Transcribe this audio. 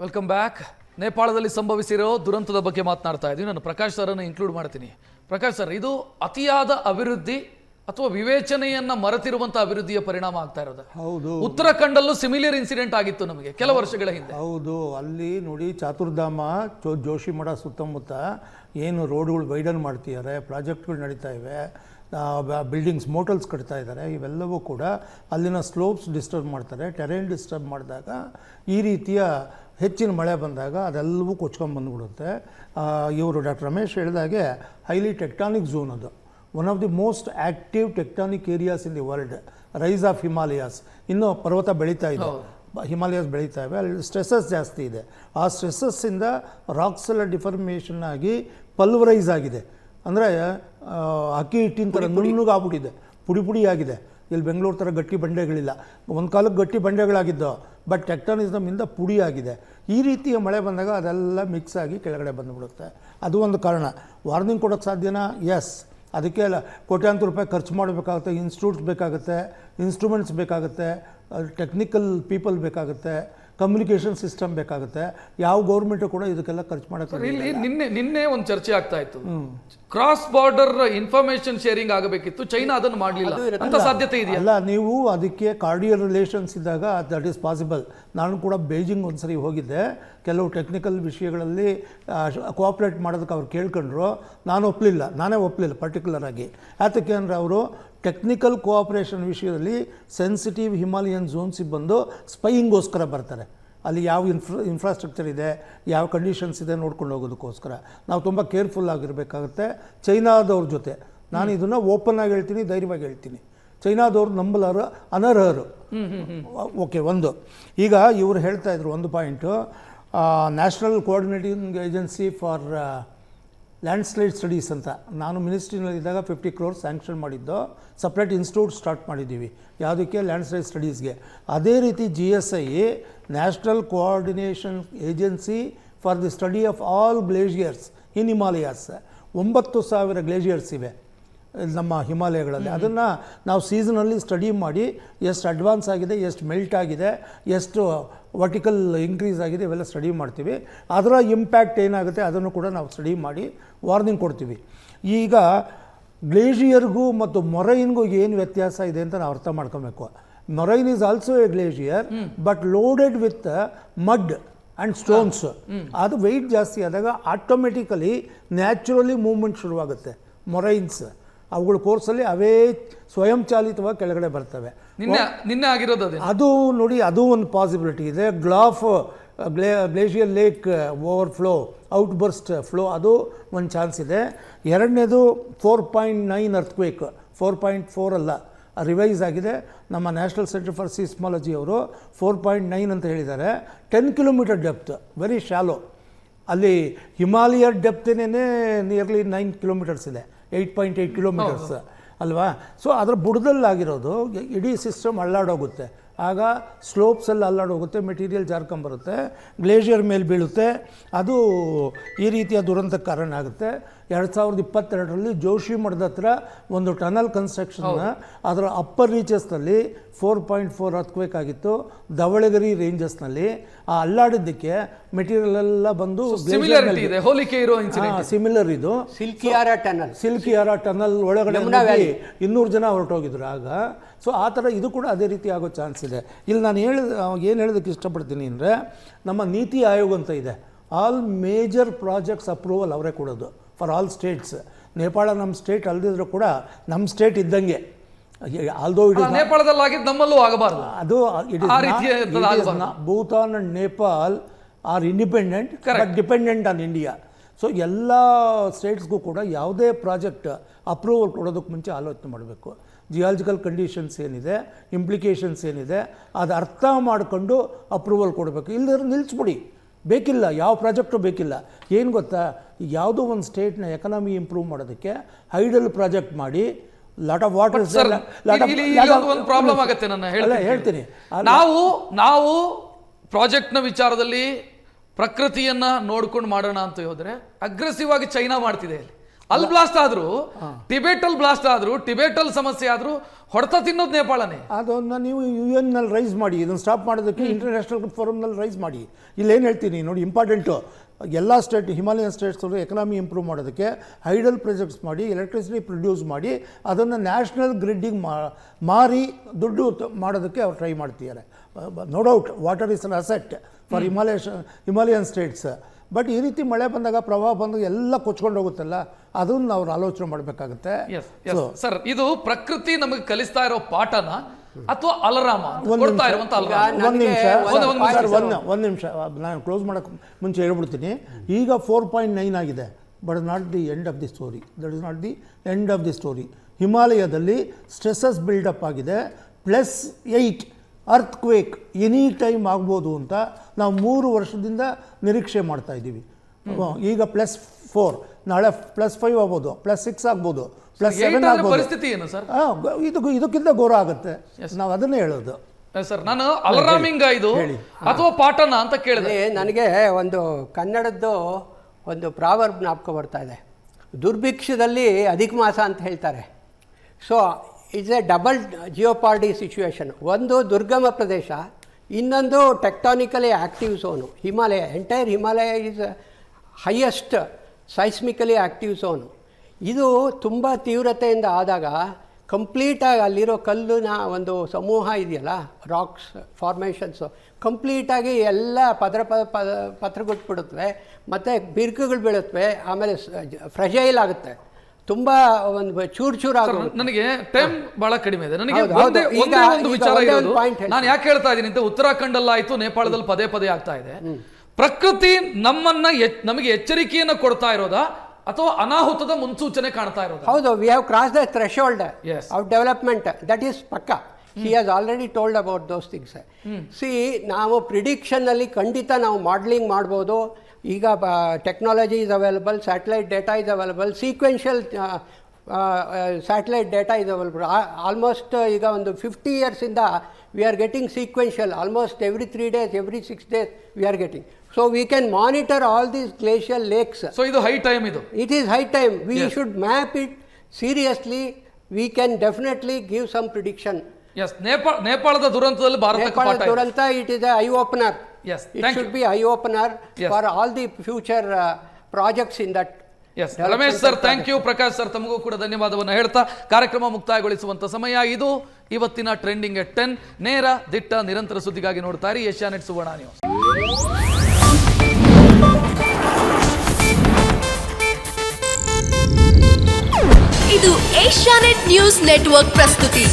Welcome back. ನೇಪಾಳದಲ್ಲಿ ಸಂಭವಿಸಿರೋ ದುರಂತದ ಬಗ್ಗೆ ಮಾತನಾಡ್ತಾ ಇದ್ದೀವಿ. ನಾನು ಪ್ರಕಾಶ್ ಸರನ್ನು ಇನ್ಕ್ಲೂಡ್ ಮಾಡ್ತೀನಿ. ಪ್ರಕಾಶ್ ಸರ್, ಇದು ಅತಿಯಾದ ಅಭಿವೃದ್ಧಿ ಅಥವಾ ವಿವೇಚನೆಯನ್ನ ಮರೆತಿರುವಂತ ಅಭಿವೃದ್ಧಿಯ ಪರಿಣಾಮ ಆಗ್ತಾ ಇರೋದು? ಹೌದು. ಉತ್ತರಾಖಂಡಲ್ಲೂ ಸಿಮಿಲಿಯರ್ ಇನ್ಸಿಡೆಂಟ್ ಆಗಿತ್ತು ನಮಗೆ ಕೆಲವು ವರ್ಷಗಳ ಹಿಂದೆ. ಹೌದು, ಅಲ್ಲಿ ನೋಡಿ ಚಾತುರ್ಧಾಮ ಜೋಶಿಮಠ ಸುತ್ತಮುತ್ತ ಏನು ರೋಡ್ಗಳು ವೈಡನ್ ಮಾಡ್ತಿದ್ದಾರೆ, ಪ್ರಾಜೆಕ್ಟ್ಗಳು ನಡೀತಾ ಇವೆ, ಬಿಲ್ಡಿಂಗ್ಸ್ ಮೋಟಲ್ಸ್ ಕಟ್ತಾ ಇದ್ದಾರೆ, ಇವೆಲ್ಲವೂ ಕೂಡ ಅಲ್ಲಿನ ಸ್ಲೋಪ್ಸ್ ಡಿಸ್ಟರ್ಬ್ ಮಾಡ್ತಾರೆ. ಟೆರೈನ್ ಡಿಸ್ಟರ್ಬ್ ಮಾಡಿದಾಗ ಈ ರೀತಿಯ ಹೆಚ್ಚಿನ ಮಳೆ ಬಂದಾಗ ಅದೆಲ್ಲವೂ ಕೊಚ್ಕೊಂಡು ಬಂದುಬಿಡುತ್ತೆ. ಇವರು ಡಾಕ್ಟರ್ ರಮೇಶ್ ಹೇಳಿದಾಗೆ ಹೈಲಿ ಟೆಕ್ಟಾನಿಕ್ ಝೋನ್ ಅದು, one of the most active tectonic areas in the world. Rise of Himalayas, ಇನ್ನೂ ಪರ್ವತ ಬೆಳೀತಾ ಇದೆ, ಹಿಮಾಲಯಾಸ್ ಬೆಳೀತಾ ಇವೆ, ಅಲ್ಲಿ ಸ್ಟ್ರೆಸಸ್ ಜಾಸ್ತಿ ಇದೆ. ಆ ಸ್ಟ್ರೆಸಸ್ಸಿಂದ ರಾಕ್ಸ್ ಎಲ್ಲ ಡಿಫಾರ್ಮೇಷನ್ ಆಗಿ ಪಲ್ವರೈಸ್ ಆಗಿದೆ, ಅಂದರೆ ಅಕ್ಕಿ ಹಿಟ್ಟಿನ ಥರ ನುಣ್ಣಗಾಗ್ಬಿಟ್ಟಿದೆ, ಪುಡಿ ಪುಡಿ ಆಗಿದೆ. ಇಲ್ಲಿ ಬೆಂಗಳೂರು ಥರ ಗಟ್ಟಿ ಬಂಡೆಗಳಿಲ್ಲ, ಒಂದು ಕಾಲಕ್ಕೆ ಗಟ್ಟಿ ಬಂಡೆಗಳಾಗಿದ್ದು, ಬಟ್ ಟೆಕ್ಟಾನಿಸಮಿಂದ ಪುಡಿ ಆಗಿದೆ. ಈ ರೀತಿಯ ಮಳೆ ಬಂದಾಗ ಅದೆಲ್ಲ ಮಿಕ್ಸ್ ಆಗಿ ಕೆಳಗಡೆ ಬಂದುಬಿಡುತ್ತೆ. ಅದು ಒಂದು ಕಾರಣ. ವಾರ್ನಿಂಗ್ ಕೊಡೋಕ್ಕೆ ಸಾಧ್ಯನಾ? ಎಸ್. ಅದಕ್ಕೆ ಕೋಟ್ಯಾಂತರ ರೂಪಾಯಿ ಖರ್ಚು ಮಾಡಬೇಕಾಗುತ್ತೆ, ಇನ್ಸ್ಟಿಟ್ಯೂಟ್ಸ್ ಬೇಕಾಗುತ್ತೆ, ಇನ್ಸ್ಟ್ರೂಮೆಂಟ್ಸ್ ಬೇಕಾಗುತ್ತೆ, ಟೆಕ್ನಿಕಲ್ ಪೀಪಲ್ ಬೇಕಾಗುತ್ತೆ, ಕಮ್ಯುನಿಕೇಷನ್ ಸಿಸ್ಟಮ್ ಬೇಕಾಗುತ್ತೆ. ಯಾವ ಗೌರ್ಮೆಂಟು ಕೂಡ ಇದಕ್ಕೆಲ್ಲ ಖರ್ಚು ಮಾಡೋಕ್ಕೆ. ನಿನ್ನೆ ಒಂದು ಚರ್ಚೆ ಆಗ್ತಾ ಇತ್ತು, ಕ್ರಾಸ್ ಬಾರ್ಡರ್ ಇನ್ಫಾರ್ಮೇಶನ್ ಶೇರಿಂಗ್ ಆಗಬೇಕಿತ್ತು, ಚೈನಾ ಅದನ್ನು ಮಾಡಲಿಲ್ಲ ಅಂತ ಸಾಧ್ಯತೆ ಇದೆಯಾ? ಅಲ್ಲ, ನೀವು ಅದಕ್ಕೆ ಕಾರ್ಡಿಯಲ್ ರಿಲೇಷನ್ಸ್ ಇದ್ದಾಗ ದಟ್ ಈಸ್ ಪಾಸಿಬಲ್. ನಾನು ಕೂಡ ಬೀಜಿಂಗ್ ಒಂದ್ಸರಿ ಹೋಗಿದ್ದೆ, ಕೆಲವು ಟೆಕ್ನಿಕಲ್ ವಿಷಯಗಳಲ್ಲಿ ಕೋಆಪ್ರೇಟ್ ಮಾಡೋದಕ್ಕೆ ಅವ್ರು ಕೇಳ್ಕೊಂಡ್ರು. ನಾನೇ ಒಪ್ಪಲಿಲ್ಲ ಪರ್ಟಿಕ್ಯುಲರ್ ಆಗಿ. ಯಾತಕ್ಕೆ ಅಂದರೆ ಅವರು ಟೆಕ್ನಿಕಲ್ ಕೋಆಪ್ರೇಷನ್ ವಿಷಯದಲ್ಲಿ ಸೆನ್ಸಿಟಿವ್ ಹಿಮಾಲಯನ್ ಝೋನ್ಸಿಗೆ ಬಂದು ಸ್ಪೈಯಿಂಗೋಸ್ಕರ ಬರ್ತಾರೆ. ಅಲ್ಲಿ ಯಾವ ಇನ್ಫ್ರಾಸ್ಟ್ರಕ್ಚರ್ ಇದೆ, ಯಾವ ಕಂಡೀಷನ್ಸ್ ಇದೆ ನೋಡ್ಕೊಂಡು ಹೋಗೋದಕ್ಕೋಸ್ಕರ ನಾವು ತುಂಬ ಕೇರ್ಫುಲ್ ಆಗಿರಬೇಕಾಗುತ್ತೆ ಚೈನಾದವ್ರ ಜೊತೆ. ನಾನು ಇದನ್ನು ಓಪನ್ ಆಗಿ ಹೇಳ್ತೀನಿ, ಧೈರ್ಯವಾಗಿ ಹೇಳ್ತೀನಿ. ಚೈನಾದವ್ರು ನಂಬಲಾರು, ಅನರ್ಹರು. ಓಕೆ, ಒಂದು. ಈಗ ಇವರು ಹೇಳ್ತಾ ಇದ್ರು ಒಂದು point, national coordinating agency for landslide studies ಅಂತ. ನಾನು ಮಿನಿಸ್ಟ್ರಿನಲ್ಲಿದ್ದಾಗ 50 crores ಸ್ಯಾಂಕ್ಷನ್ ಮಾಡಿದ್ದು, ಸಪ್ರೇಟ್ ಇನ್ಸ್ಟಿಟ್ಯೂಟ್ ಸ್ಟಾರ್ಟ್ ಮಾಡಿದ್ದೀವಿ. ಯಾವುದಕ್ಕೆ? ಲ್ಯಾಂಡ್ಸ್ಲೈಡ್ ಸ್ಟಡೀಸ್ಗೆ. ಅದೇ ರೀತಿ GSI, national coordination agency for the study of all glaciers in Himalayas. 9,000 glaciers ಇವೆ ನಮ್ಮ ಹಿಮಾಲಯಗಳಲ್ಲಿ. ಅದನ್ನು ನಾವು ಸೀಸನಲ್ಲಿ ಸ್ಟಡಿ ಮಾಡಿ ಎಷ್ಟು ಅಡ್ವಾನ್ಸ್ ಆಗಿದೆ, ಎಷ್ಟು ಮೆಲ್ಟ್ ಆಗಿದೆ, ಎಷ್ಟು ವರ್ಟಿಕಲ್ ಇನ್ಕ್ರೀಸ್ ಆಗಿದೆ, ಇವೆಲ್ಲ ಸ್ಟಡಿ ಮಾಡ್ತೀವಿ. ಅದರ ಇಂಪ್ಯಾಕ್ಟ್ ಏನಾಗುತ್ತೆ ಅದನ್ನು ಕೂಡ ನಾವು ಸ್ಟಡಿ ಮಾಡಿ ವಾರ್ನಿಂಗ್ ಕೊಡ್ತೀವಿ. ಈಗ ಗ್ಲೇಷಿಯರ್ಗೂ ಮತ್ತು ಮೊರೈನ್ಗೂ ಏನು ವ್ಯತ್ಯಾಸ ಇದೆ ಅಂತ ನಾವು ಅರ್ಥ ಮಾಡ್ಕೊಬೇಕು. Moraine is also a glacier, but loaded with mud and stones. ಅದು ವೆಯ್ಟ್ ಜಾಸ್ತಿ ಆದಾಗ ಆಟೋಮೆಟಿಕಲಿ ನ್ಯಾಚುರಲಿ ಮೂವ್ಮೆಂಟ್ ಶುರುವಾಗುತ್ತೆ. ಮೊರೈನ್ಸ್ ಅವುಗಳ ಕೋರ್ಸಲ್ಲಿ ಅವೇ ಸ್ವಯಂ ಚಾಲಿತವಾಗಿ ಕೆಳಗಡೆ ಬರ್ತವೆ. ನಿನ್ನೆ ಆಗಿರೋದು ಅದು ನೋಡಿ, ಅದು ಒಂದು ಪಾಸಿಬಿಲಿಟಿ ಇದೆ. ಗ್ಲೇಷಿಯರ್ ಲೇಕ್ ಓವರ್ಫ್ಲೋ, ಔಟ್ಬರ್ಸ್ಟ್ ಫ್ಲೋ, ಅದು ಒಂದು ಚಾನ್ಸ್ ಇದೆ. ಎರಡನೇದು 4.9 ಅರ್ಥಕ್ವೇಕ್, 4.4 ಅಲ್ಲ, ರಿವೈಸ್ ಆಗಿದೆ. ನಮ್ಮ ನ್ಯಾಷನಲ್ ಸೆಂಟರ್ ಫಾರ್ ಸೀಸ್ಮಾಲಜಿ ಅವರು 4.9 ಅಂತ ಹೇಳಿದ್ದಾರೆ. 10 kilometer ಡೆಪ್ತ್, ವೆರಿ ಶಾಲೋ. ಅಲ್ಲಿ ಹಿಮಾಲಯ ಡೆಪ್ತೇನೇ ನಿಯರ್ಲಿ 9 kilometers ಇದೆ, 8.8 kilometers ಅಲ್ವಾ. ಸೊ ಅದರ ಬುಡದಲ್ಲಾಗಿರೋದು ಇಡೀ ಸಿಸ್ಟಮ್ ಅಲ್ಲಾಡೋಗುತ್ತೆ. ಆಗ ಸ್ಲೋಪ್ಸಲ್ಲಿ ಅಲ್ಲಾಡೋಗುತ್ತೆ, ಮೆಟೀರಿಯಲ್ ಜಾರ್ಕೊಂಬರುತ್ತೆ, ಗ್ಲೇಷಿಯರ್ ಮೇಲೆ ಬೀಳುತ್ತೆ. ಅದು ಈ ರೀತಿಯ ದುರಂತಕ್ಕೆ ಕಾರಣ ಆಗುತ್ತೆ. 2022ರಲ್ಲಿ ಜೋಶಿಮಠದ ಹತ್ರ ಒಂದು ಟನಲ್ ಕನ್ಸ್ಟ್ರಕ್ಷನ್ನ ಅದರ ಅಪ್ಪರ್ ರೀಚಸ್ನಲ್ಲಿ 4.4 ಅರ್ಥಕ್ವೇಕ್ ಆಗಿತ್ತು. ಧವಳಗಿರಿ ರೇಂಜಸ್ನಲ್ಲಿ ಆ ಅಲ್ಲಾಡಿದ್ದಕ್ಕೆ ಮೆಟೀರಿಯಲ್ ಎಲ್ಲ ಬಂದು ಸಿಮಿಲರ್. ಇದು ಸಿಲ್ಕಿಯಾರ ಟನಲ್ ಒಳಗಡೆ 200 ಜನ ಹೊರಟೋಗಿದ್ರು ಆಗ. ಸೊ ಆ ಥರ ಇದು ಕೂಡ ಅದೇ ರೀತಿ ಆಗೋ ಚಾನ್ಸ್ ಇದೆ. ಇಲ್ಲಿ ನಾನು ಏನು ಹೇಳೋದಕ್ಕೆ ಇಷ್ಟಪಡ್ತೀನಿ ಅಂದರೆ, ನಮ್ಮ ನೀತಿ ಆಯೋಗ ಅಂತ ಇದೆ, ಆಲ್ ಮೇಜರ್ ಪ್ರಾಜೆಕ್ಟ್ಸ್ ಅಪ್ರೂವಲ್ ಅವರೇ ಕೊಡೋದು ಫಾರ್ ಆಲ್ ಸ್ಟೇಟ್ಸ್. ನೇಪಾಳ ನಮ್ಮ ಸ್ಟೇಟ್ ಅಲ್ಲದಿದ್ರು ಕೂಡ ನಮ್ಮ ಸ್ಟೇಟ್ ಇದ್ದಂಗೆ. ಆಲ್ದೋ ಇಟ್ ಇಸ್ ನೇಪಾಳದಲ್ಲಾಗಿದ್ದು ನಮ್ಮಲ್ಲೂ ಆಗಬಾರ್ದು. ಅದು it is Bhutan and Nepal are independent but dependent on India. So ಎಲ್ಲ ಸ್ಟೇಟ್ಸ್ಗೂ ಕೂಡ ಯಾವುದೇ ಪ್ರಾಜೆಕ್ಟ್ ಅಪ್ರೂವಲ್ ಕೊಡೋದಕ್ಕೆ ಮುಂಚೆ ಆಲೋಚನೆ ಮಾಡಬೇಕು. ಜಿಯಾಲಜಿಕಲ್ ಕಂಡೀಷನ್ಸ್ ಏನಿದೆ, ಇಂಪ್ಲಿಕೇಶನ್ಸ್ ಏನಿದೆ, ಅದು ಅರ್ಥ ಮಾಡಿಕೊಂಡು ಅಪ್ರೂವಲ್ ಕೊಡಬೇಕು. ಇಲ್ಲದ್ರೆ ನಿಲ್ಲಿಸ್ಬಿಡಿ, ಬೇಕಿಲ್ಲ, ಯಾವ ಪ್ರಾಜೆಕ್ಟು ಬೇಕಿಲ್ಲ. ಏನು ಗೊತ್ತಾ, ಯಾವುದೋ ಒಂದು ಸ್ಟೇಟ್ನ ಎಕನಾಮಿ ಇಂಪ್ರೂವ್ ಮಾಡೋದಕ್ಕೆ ಹೈಡಲ್ ಪ್ರಾಜೆಕ್ಟ್ ಮಾಡಿ ಲಾಟ್ ಆಫ್ ವಾಟರ್ ಪ್ರಾಬ್ಲಮ್ ಆಗುತ್ತೆ. ಹೇಳ್ತೀನಿ, ನಾವು ಪ್ರಾಜೆಕ್ಟ್ನ ವಿಚಾರದಲ್ಲಿ ಪ್ರಕೃತಿಯನ್ನ ನೋಡ್ಕೊಂಡು ಮಾಡೋಣ ಅಂತ ಹೋದ್ರೆ ಅಗ್ರೆಸಿವ್ ಆಗಿ ಚೈನಾ ಮಾಡ್ತಿದೆ. ಅಲ್ಲಿ ಬ್ಲಾಸ್ಟ್ ಆದ್ರು, ಟಿಬೆಟ್ ಅಲ್ಲಿ ಬ್ಲಾಸ್ಟ್ ಆದ್ರು, ಟಿಬೆಟ್ ಅಲ್ಲಿ ಸಮಸ್ಯೆ ಆದ್ರು, ಹೊಡೆತ ತಿನ್ನೋದು ನೇಪಾಳನೇ. ಅದನ್ನ ನೀವು UN ನಲ್ಲಿ ರೈಸ್ ಮಾಡಿ, ಇದನ್ನು ಸ್ಟಾಪ್ ಮಾಡೋದಕ್ಕೆ ಇಂಟರ್ನ್ಯಾಷನಲ್ ಫೋರಮ್ನಲ್ಲಿ ರೈಸ್ ಮಾಡಿ. ಇಲ್ಲೇನು ಹೇಳ್ತೀನಿ ನೋಡಿ, ಇಂಪಾರ್ಟೆಂಟು, ಎಲ್ಲ ಸ್ಟೇಟ್, ಹಿಮಾಲಯನ್ ಸ್ಟೇಟ್ಸವರು ಎಕನಾಮಿ ಇಂಪ್ರೂವ್ ಮಾಡೋದಕ್ಕೆ ಹೈಡಲ್ ಪ್ರಾಜೆಕ್ಟ್ಸ್ ಮಾಡಿ, ಎಲೆಕ್ಟ್ರಿಸಿಟಿ ಪ್ರೊಡ್ಯೂಸ್ ಮಾಡಿ, ಅದನ್ನು ನ್ಯಾಷನಲ್ ಗ್ರಿಡ್ಡಿಗೆ ಮಾರಿ ದುಡ್ಡು ಮಾಡೋದಕ್ಕೆ ಅವ್ರು ಟ್ರೈ ಮಾಡ್ತಿದ್ದಾರೆ. No doubt water is an asset for Himalayan states. But ಈ ರೀತಿ ಮಳೆ ಬಂದಾಗ, ಪ್ರವಾಹ ಬಂದಾಗ ಎಲ್ಲ ಕೊಚ್ಕೊಂಡು ಹೋಗುತ್ತಲ್ಲ, ಅದನ್ನು ನಾವು ಆಲೋಚನೆ ಮಾಡಬೇಕಾಗುತ್ತೆ. ಸರ್, ಇದು ಪ್ರಕೃತಿ ನಮಗೆ ಕಲಿಸ್ತಾ ಇರೋ ಪಾಠನ ಅಥವಾ ಅಲರಾಮ ಕೊಡ್ತಾ ಇರುವಂತ ಒಂದು ನಿಮಿಷ ನಾನು ಕ್ಲೋಸ್ ಮಾಡೋಕ್ಕೆ ಮುಂಚೆ ಹೇಳ್ಬಿಡ್ತೀನಿ. ಈಗ 4.9 ಆಗಿದೆ, but not the end of the story. That is not the end of the story. ಹಿಮಾಲಯದಲ್ಲಿ ಸ್ಟ್ರೆಸಸ್ ಬಿಲ್ಡಪ್ ಆಗಿದೆ. +8 ಅರ್ಥ್ಕ್ವೇಕ್ ಎನಿ ಟೈಮ್ ಆಗ್ಬೋದು ಅಂತ ನಾವು 3 ವರ್ಷದಿಂದ ನಿರೀಕ್ಷೆ ಮಾಡ್ತಾ ಇದ್ದೀವಿ. ಈಗ +4, ನಾಳೆ +5 ಆಗ್ಬೋದು, +6 ಆಗ್ಬೋದು, +7 ಆಗ್ಬೋದು. ಪರಿಸ್ಥಿತಿ ಏನು ಸರ್? ಇದಕ್ಕಿಂತ ಘೋರ ಆಗುತ್ತೆ. ನಾವು ಅದನ್ನೇ ಹೇಳೋದು ಸರ್. ನಾನು ಅಲರಾಮಿಂಗ್ ಇದು ಅಥವಾ ಪಾಠನ ಅಂತ ಕೇಳಿದೆ. ನನಗೆ ಒಂದು ಕನ್ನಡದ್ದು ಒಂದು ಪ್ರಾವರ್ಬ್ ಜ್ಞಾಪಕ ಬರ್ತಾ ಇದೆ. ದುರ್ಭಿಕ್ಷದಲ್ಲಿ ಅಧಿಕ ಮಾಸ ಅಂತ ಹೇಳ್ತಾರೆ. So it's a double jeopardy situation. ಒಂದು ದುರ್ಗಮ ಪ್ರದೇಶ, ಇನ್ನೊಂದು tectonically active zone. Himalaya, entire Himalaya is highest seismically active zone. ಇದು ತುಂಬ ತೀವ್ರತೆಯಿಂದ ಆದಾಗ ಕಂಪ್ಲೀಟಾಗಿ ಅಲ್ಲಿರೋ ಕಲ್ಲಿನ ಒಂದು ಸಮೂಹ ಇದೆಯಲ್ಲ, ರಾಕ್ಸ್ ಫಾರ್ಮೇಷನ್ಸು, ಕಂಪ್ಲೀಟಾಗಿ ಎಲ್ಲ ಪತ್ರಗೊಟ್ಬಿಡುತ್ತವೆ, ಮತ್ತು ಬಿರುಕುಗಳು ಬೀಳುತ್ತವೆ, ಆಮೇಲೆ ಫ್ರೆಜೈಲ್ ಆಗುತ್ತೆ, ತುಂಬ ಒಂದು ಚೂರು ಆಗುತ್ತೆ. ನನಗೆ ಟೈಮ್ ಬಹಳ ಕಡಿಮೆ ಇದೆ. ನನಗೆ ಒಂದು ವಿಚಾರ ಇರೋದು, ನಾನು ಯಾಕೆ ಹೇಳ್ತಾ ಇದ್ದೀನಿ ಅಂತ, ಉತ್ತರಾಖಂಡ್ ಆಯ್ತು, ನೇಪಾಳದಲ್ಲಿ ಪದೇ ಪದೇ ಆಗ್ತಾ ಇದೆ. ಪ್ರಕೃತಿ ನಮಗೆ ಎಚ್ಚರಿಕೆಯನ್ನು ಕೊಡ್ತಾ ಇರೋದಾ ಅಥವಾ ಅನಾಹುತದ ಮುನ್ಸೂಚನೆ ಕಾಣ್ತಾ ಇರೋದು? ಹೌದು, we have cross the threshold of development. That is ಪಕ್ಕ. He has already told about those things. ನಾವು ಪ್ರಿಡಿಕ್ಷನ್ನಲ್ಲಿ ಖಂಡಿತ ನಾವು ಮಾಡಲಿಂಗ್ ಮಾಡ್ಬೋದು. ಈಗ technology is available, satellite data is available, sequential satellite data is available. Almost ಈಗ ಒಂದು 50 yearsಯಿಂದ we are getting sequential. Almost every 3 days, every 6 days we are getting. So we can monitor all these glacial lakes. So ಇದು high time ಇದು. It is high time. We should map it seriously. We can definitely give some prediction. Yes, ನೇಪಾಳದ ದುರಂತದಲ್ಲಿ ಭಾರತಕ್ಕೆ ಪಾಠ ಇದೆ. ದುರಂತ, it is a eye opener. Yes, it should be eye opener for all the future projects in that. Yes, Ramesh sir, thank you. Prakash sir, ತಮಗೂ ಕೂಡ ಧನ್ಯವಾದವನ್ನು ಹೇಳ್ತಾ ಕಾರ್ಯಕ್ರಮ ಮುಕ್ತಾಯಗೊಳಿಸುವಂತ ಸಮಯ ಇದು. ಇವತ್ತಿನ ಟ್ರೆಂಡಿಂಗ್ ಎಟ್ 10 ನೇರ ದಿಟ್ಟ ನಿರಂತರ ಸುದ್ದಿಗಾಗಿ ನೋಡ್ತಾ ಇರಿ ಏಷ್ಯಾನೆಟ್ ಸುವರ್ಣ ನ್ಯೂಸ್. ಇದು ಏಷ್ಯಾನೆಟ್ ನ್ಯೂಸ್ ನೆಟ್ವರ್ಕ್ ಪ್ರಸ್ತುತಿ.